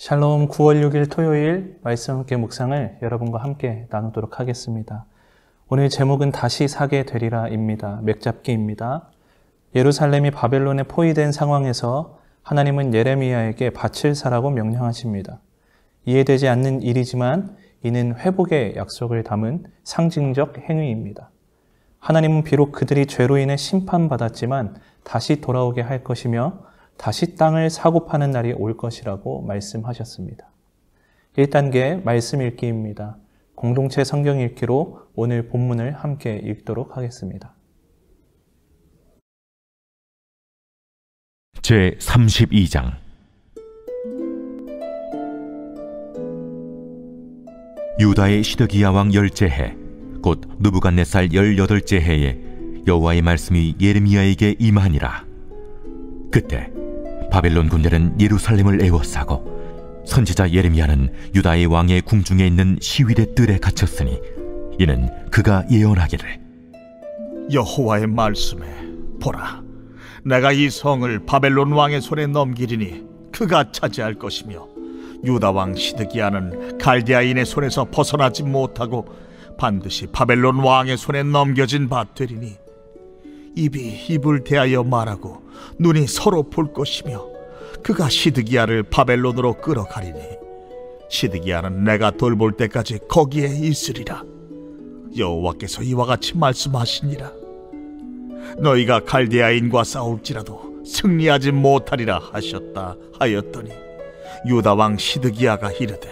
샬롬 9월 6일 토요일 말씀 함께 묵상을 여러분과 함께 나누도록 하겠습니다. 오늘 제목은 다시 사게 되리라입니다. 맥잡기입니다. 예루살렘이 바벨론에 포위된 상황에서 하나님은 예레미야에게 밭을 사라고 명령하십니다. 이해되지 않는 일이지만 이는 회복의 약속을 담은 상징적 행위입니다. 하나님은 비록 그들이 죄로 인해 심판받았지만 다시 돌아오게 할 것이며 다시 땅을 사고 파는 날이 올 것이라고 말씀하셨습니다. 1단계 말씀 읽기입니다. 공동체 성경 읽기로 오늘 본문을 함께 읽도록 하겠습니다. 제32장 유다의 시드기야 왕 10째 곧 느부갓네살 18째 해에 여호와의 말씀이 예레미야에게 임하니라. 그때 바벨론 군대는 예루살렘을 에워싸고 선지자 예레미야는 유다의 왕의 궁중에 있는 시위대 뜰에 갇혔으니 이는 그가 예언하기를 여호와의 말씀에 보라, 내가 이 성을 바벨론 왕의 손에 넘기리니 그가 차지할 것이며 유다 왕 시드기야는 갈대아인의 손에서 벗어나지 못하고 반드시 바벨론 왕의 손에 넘겨진 바 되리니 입이 입을 대하여 말하고 눈이 서로 볼 것이며 그가 시드기야를 바벨론으로 끌어가리니 시드기야는 내가 돌볼 때까지 거기에 있으리라. 여호와께서 이와 같이 말씀하시니라. 너희가 갈대아인과 싸울지라도 승리하지 못하리라 하셨다 하였더니 유다 왕 시드기야가 이르되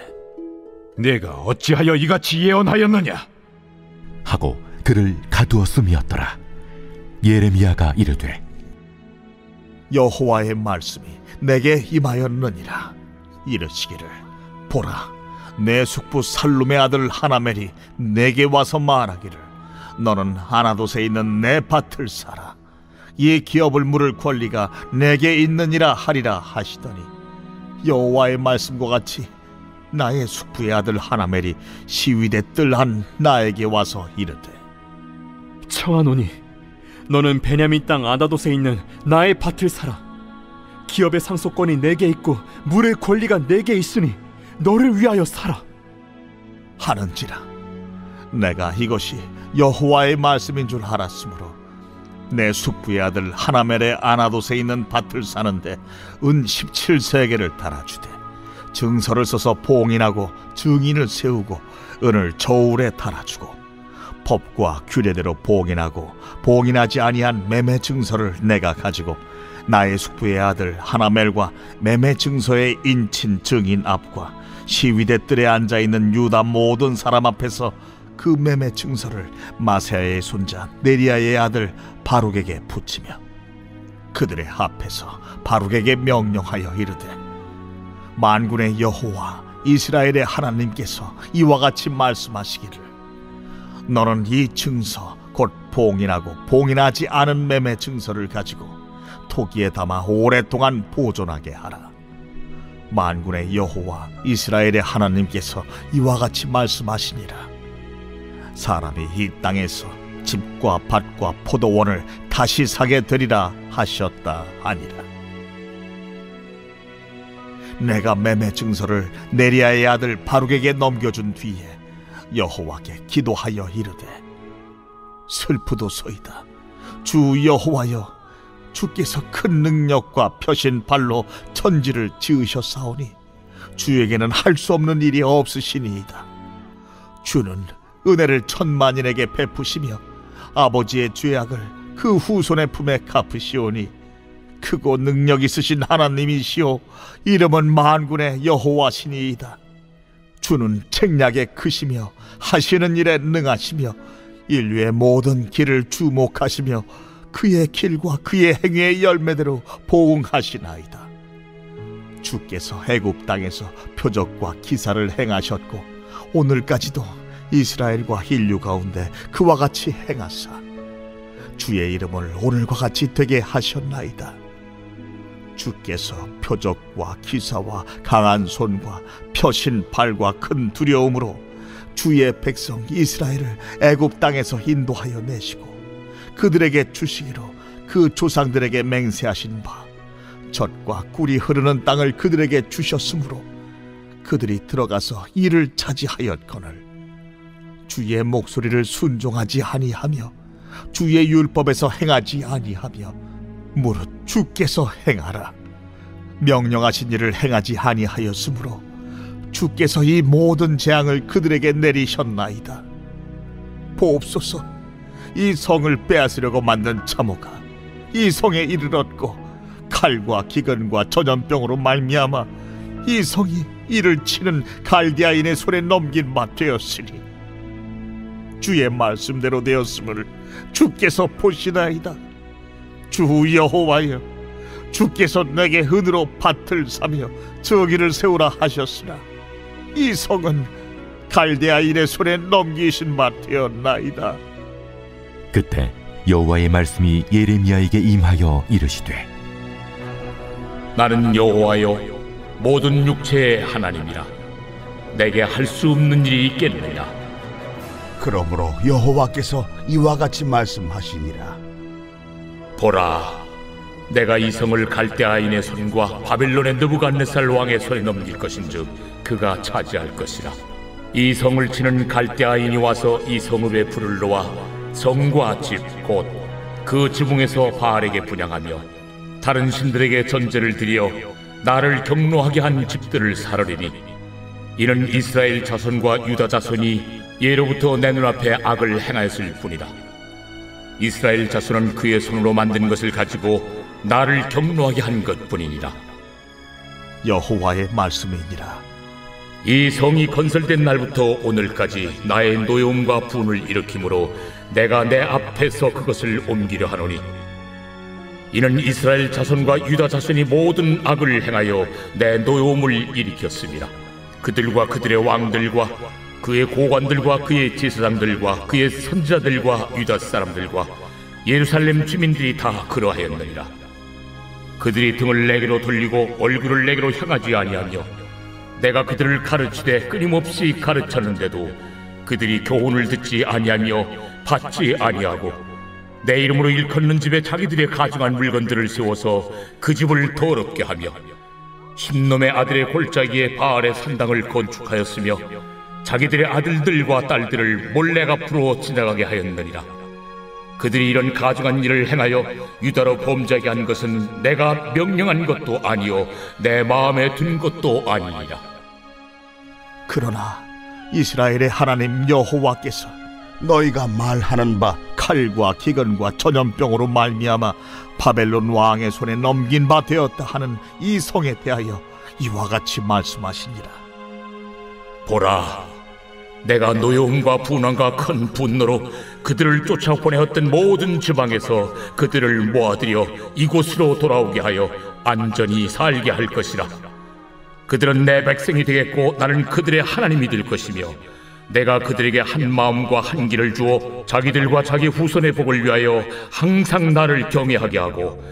내가 어찌하여 이같이 예언하였느냐 하고 그를 가두었음이었더라. 예레미야가 이르되 여호와의 말씀이 내게 임하였느니라. 이르시기를 보라, 내 숙부 살룸의 아들 하나멜이 내게 와서 말하기를 너는 아나돗에 있는 내 밭을 사라. 이 기업을 물을 권리가 내게 있느니라 하리라 하시더니 여호와의 말씀과 같이 나의 숙부의 아들 하나멜이 시위대 뜰 한 나에게 와서 이르되 청하노니 너는 베냐민 땅 아나돗에 있는 나의 밭을 사라. 기업의 상속권이 내게 있고 물의 권리가 내게 있으니 너를 위하여 사라 하는지라. 내가 이것이 여호와의 말씀인 줄 알았으므로 내 숙부의 아들 하나멜의 아나돗에 있는 밭을 사는데 은 17세겔을 달아주되 증서를 써서 봉인하고 증인을 세우고 은을 저울에 달아주고 법과 규례대로 봉인하고 봉인하지 아니한 매매 증서를 내가 가지고 나의 숙부의 아들 하나멜과 매매 증서의 인친 증인 앞과 시위대 뜰에 앉아있는 유다 모든 사람 앞에서 그 매매 증서를 마세야의 손자 네리야의 아들 바룩에게 붙이며 그들의 앞에서 바룩에게 명령하여 이르되 만군의 여호와 이스라엘의 하나님께서 이와 같이 말씀하시기를 너는 이 증서 곧 봉인하고 봉인하지 않은 매매 증서를 가지고 토기에 담아 오랫동안 보존하게 하라. 만군의 여호와 이스라엘의 하나님께서 이와 같이 말씀하시니라. 사람이 이 땅에서 집과 밭과 포도원을 다시 사게 되리라 하셨다 하니라. 내가 매매 증서를 네리야의 아들 바룩에게 넘겨준 뒤에 여호와께 기도하여 이르되 슬프도소이다. 주 여호와여, 주께서 큰 능력과 펴신 발로 천지를 지으셨사오니 주에게는 할 수 없는 일이 없으시니이다. 주는 은혜를 천만인에게 베푸시며 아버지의 죄악을 그 후손의 품에 갚으시오니 크고 능력 있으신 하나님이시오 이름은 만군의 여호와시니이다. 주는 책략에 크시며 하시는 일에 능하시며 인류의 모든 길을 주목하시며 그의 길과 그의 행위의 열매대로 보응하시나이다. 주께서 애굽 땅에서 표적과 기사를 행하셨고 오늘까지도 이스라엘과 인류 가운데 그와 같이 행하사 주의 이름을 오늘과 같이 되게 하셨나이다. 주께서 표적과 기사와 강한 손과 펴신 발과 큰 두려움으로 주의 백성 이스라엘을 애굽 땅에서 인도하여 내시고 그들에게 주시기로 그 조상들에게 맹세하신 바 젖과 꿀이 흐르는 땅을 그들에게 주셨으므로 그들이 들어가서 이를 차지하였거늘 주의 목소리를 순종하지 아니하며 주의 율법에서 행하지 아니하며 무릇 주께서 행하라 명령하신 일을 행하지 아니하였으므로 주께서 이 모든 재앙을 그들에게 내리셨나이다. 보옵소서, 이 성을 빼앗으려고 만든 참호가 이 성에 이르렀고 칼과 기근과 전염병으로 말미암아 이 성이 이를 치는 갈대아인의 손에 넘긴 바 되었으니 주의 말씀대로 되었음을 주께서 보시나이다. 주 여호와여, 주께서 내게 은으로 밭을 사며 저기를 세우라 하셨으나 이 성은 갈대아인의 손에 넘기신 바 되었나이다. 그때 여호와의 말씀이 예레미야에게 임하여 이르시되 나는 여호와여 모든 육체의 하나님이라. 내게 할 수 없는 일이 있겠느냐. 그러므로 여호와께서 이와 같이 말씀하시니라. 보라, 내가 이 성을 갈대아인의 손과 바벨론의 느부갓네살 왕의 손에 넘길 것인즉 그가 차지할 것이라. 이 성을 치는 갈대아인이 와서 이 성읍에 불을 놓아 성과 집 곧 그 지붕에서 바알에게 분향하며 다른 신들에게 전제를 드려 나를 경노하게 한 집들을 사르리니 이는 이스라엘 자손과 유다 자손이 예로부터 내 눈앞에 악을 행하였을 뿐이다. 이스라엘 자손은 그의 손으로 만든 것을 가지고 나를 경노하게 한 것뿐이니라. 여호와의 말씀이니라. 이 성이 건설된 날부터 오늘까지 나의 노여움과 분을 일으키므로 내가 내 앞에서 그것을 옮기려 하노니 이는 이스라엘 자손과 유다 자손이 모든 악을 행하여 내 노여움을 일으켰습니다. 그들과 그들의 왕들과 그의 고관들과 그의 제사장들과 그의 선지자들과 유다 사람들과 예루살렘 주민들이 다 그러하였느니라. 그들이 등을 내게로 돌리고 얼굴을 내게로 향하지 아니하며 내가 그들을 가르치되 끊임없이 가르쳤는데도 그들이 교훈을 듣지 아니하며 받지 아니하고 내 이름으로 일컫는 집에 자기들의 가증한 물건들을 세워서 그 집을 더럽게 하며 흰놈의 아들의 골짜기에 바알의 산당을 건축하였으며 자기들의 아들들과 딸들을 몰래 앞으로 지나가게 하였느니라. 그들이 이런 가증한 일을 행하여 유다로 범죄하게 한 것은 내가 명령한 것도 아니요 내 마음에 든 것도 아니니라. 그러나 이스라엘의 하나님 여호와께서 너희가 말하는 바 칼과 기근과 전염병으로 말미암아 바벨론 왕의 손에 넘긴 바 되었다 하는 이 성에 대하여 이와 같이 말씀하시니라. 보라, 내가 노여움과 분함과 큰 분노로 그들을 쫓아보내었던 모든 지방에서 그들을 모아들여 이곳으로 돌아오게 하여 안전히 살게 할 것이라. 그들은 내 백성이 되겠고 나는 그들의 하나님이 될 것이며 내가 그들에게 한 마음과 한 길을 주어 자기들과 자기 후손의 복을 위하여 항상 나를 경외하게 하고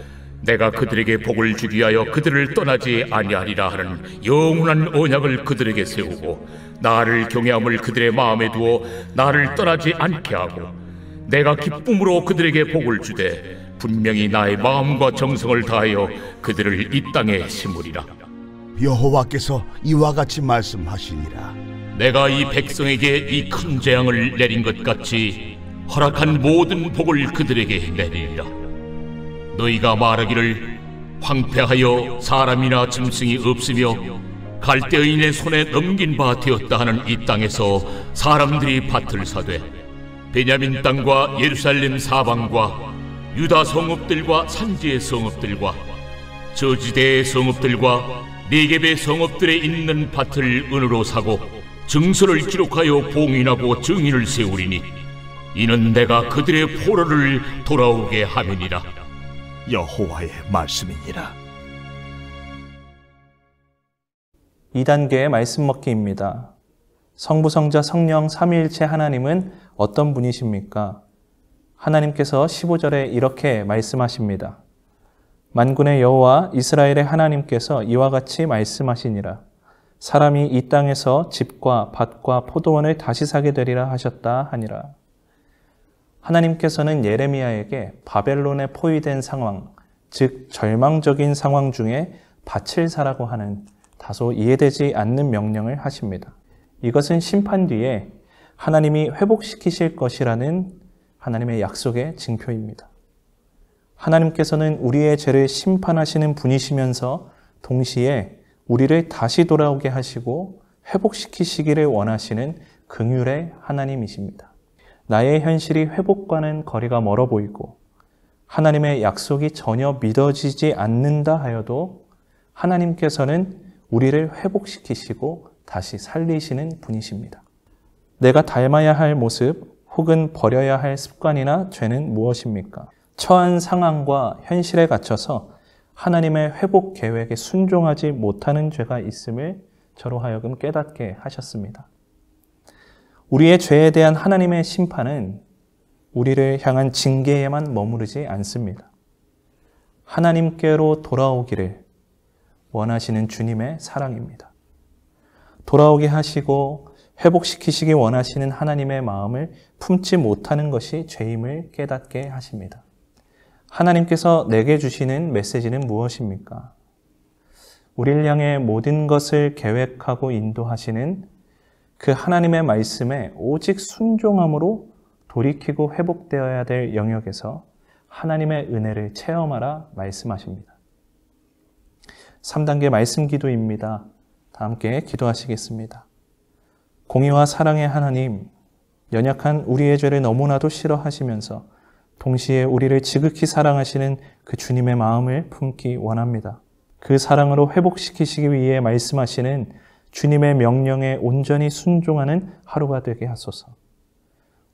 내가 그들에게 복을 주기 위하여 그들을 떠나지 아니하리라 하는 영원한 언약을 그들에게 세우고 나를 경외함을 그들의 마음에 두어 나를 떠나지 않게 하고 내가 기쁨으로 그들에게 복을 주되 분명히 나의 마음과 정성을 다하여 그들을 이 땅에 심으리라. 여호와께서 이와 같이 말씀하시니라. 내가 이 백성에게 이 큰 재앙을 내린 것 같이 허락한 모든 복을 그들에게 내리리라. 너희가 말하기를 황폐하여 사람이나 짐승이 없으며 갈대어인의 손에 넘긴 바 되었다 하는 이 땅에서 사람들이 밭을 사되 베냐민 땅과 예루살렘 사방과 유다 성읍들과 산지의 성읍들과 저지대의 성읍들과 네겝의 성읍들에 있는 밭을 은으로 사고 증서를 기록하여 봉인하고 증인을 세우리니 이는 내가 그들의 포로를 돌아오게 함이니라. 여호와의 말씀이니라. 2단계의 말씀 먹기입니다. 성부, 성자, 성령 삼위일체 하나님은 어떤 분이십니까? 하나님께서 15절에 이렇게 말씀하십니다. 만군의 여호와 이스라엘의 하나님께서 이와 같이 말씀하시니라. 사람이 이 땅에서 집과 밭과 포도원을 다시 사게 되리라 하셨다 하니라. 하나님께서는 예레미야에게 바벨론에 포위된 상황, 즉 절망적인 상황 중에 밭을 사라고 하는 다소 이해되지 않는 명령을 하십니다. 이것은 심판 뒤에 하나님이 회복시키실 것이라는 하나님의 약속의 징표입니다. 하나님께서는 우리의 죄를 심판하시는 분이시면서 동시에 우리를 다시 돌아오게 하시고 회복시키시기를 원하시는 긍휼의 하나님이십니다. 나의 현실이 회복과는 거리가 멀어 보이고 하나님의 약속이 전혀 믿어지지 않는다 하여도 하나님께서는 우리를 회복시키시고 다시 살리시는 분이십니다. 내가 닮아야 할 모습 혹은 버려야 할 습관이나 죄는 무엇입니까? 처한 상황과 현실에 갇혀서 하나님의 회복 계획에 순종하지 못하는 죄가 있음을 저로 하여금 깨닫게 하셨습니다. 우리의 죄에 대한 하나님의 심판은 우리를 향한 징계에만 머무르지 않습니다. 하나님께로 돌아오기를 원하시는 주님의 사랑입니다. 돌아오게 하시고 회복시키시기 원하시는 하나님의 마음을 품지 못하는 것이 죄임을 깨닫게 하십니다. 하나님께서 내게 주시는 메시지는 무엇입니까? 우리를 향해 모든 것을 계획하고 인도하시는 그 하나님의 말씀에 오직 순종함으로 돌이키고 회복되어야 될 영역에서 하나님의 은혜를 체험하라 말씀하십니다. 3단계 말씀 기도입니다. 다 함께 기도하시겠습니다. 공의와 사랑의 하나님, 연약한 우리의 죄를 너무나도 싫어하시면서 동시에 우리를 지극히 사랑하시는 그 주님의 마음을 품기 원합니다. 그 사랑으로 회복시키시기 위해 말씀하시는 주님의 명령에 온전히 순종하는 하루가 되게 하소서.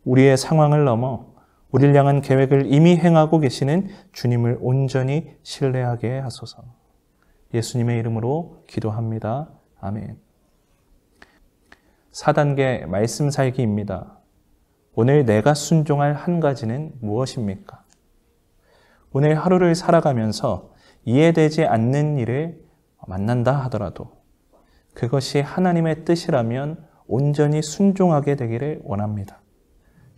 우리의 상황을 넘어 우리를 향한 계획을 이미 행하고 계시는 주님을 온전히 신뢰하게 하소서. 예수님의 이름으로 기도합니다. 아멘. 4단계 말씀 살기입니다. 오늘 내가 순종할 한 가지는 무엇입니까? 오늘 하루를 살아가면서 이해되지 않는 일을 만난다 하더라도 그것이 하나님의 뜻이라면 온전히 순종하게 되기를 원합니다.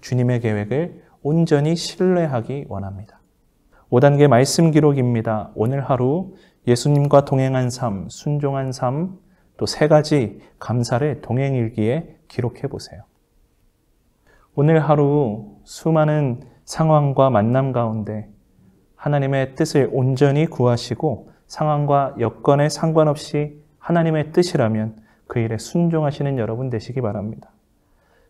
주님의 계획을 온전히 신뢰하기 원합니다. 5단계 말씀 기록입니다. 오늘 하루 예수님과 동행한 삶, 순종한 삶, 또 3가지 감사를 동행일기에 기록해 보세요. 오늘 하루 수많은 상황과 만남 가운데 하나님의 뜻을 온전히 구하시고 상황과 여건에 상관없이 하나님의 뜻이라면 그 일에 순종하시는 여러분 되시기 바랍니다.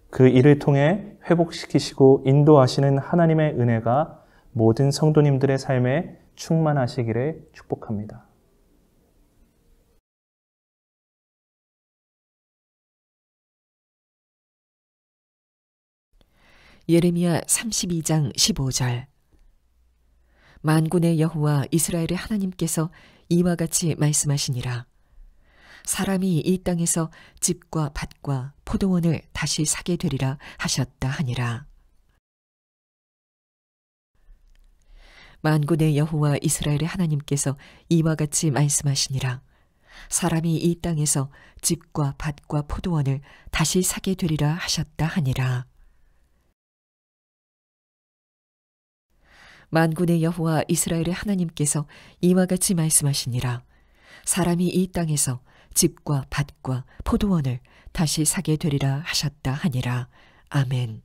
그 일을 통해 회복시키시고 인도하시는 하나님의 은혜가 모든 성도님들의 삶에 충만하시기를 축복합니다. 예레미야 32장 15절. 만군의 여호와 이스라엘의 하나님께서 이와 같이 말씀하시니라. 사람이 이 땅에서 집과 밭과 포도원을 다시 사게 되리라 하셨다 하니라. 만군의 여호와 이스라엘의 하나님께서 이와 같이 말씀하시니라. 사람이 이 땅에서 집과 밭과 포도원을 다시 사게 되리라 하셨다 하니라. 만군의 여호와 이스라엘의 하나님께서 이와 같이 말씀하시니라. 사람이 이 땅에서 집과 밭과 포도원을 다시 사게 되리라 하셨다 하니라. 아멘.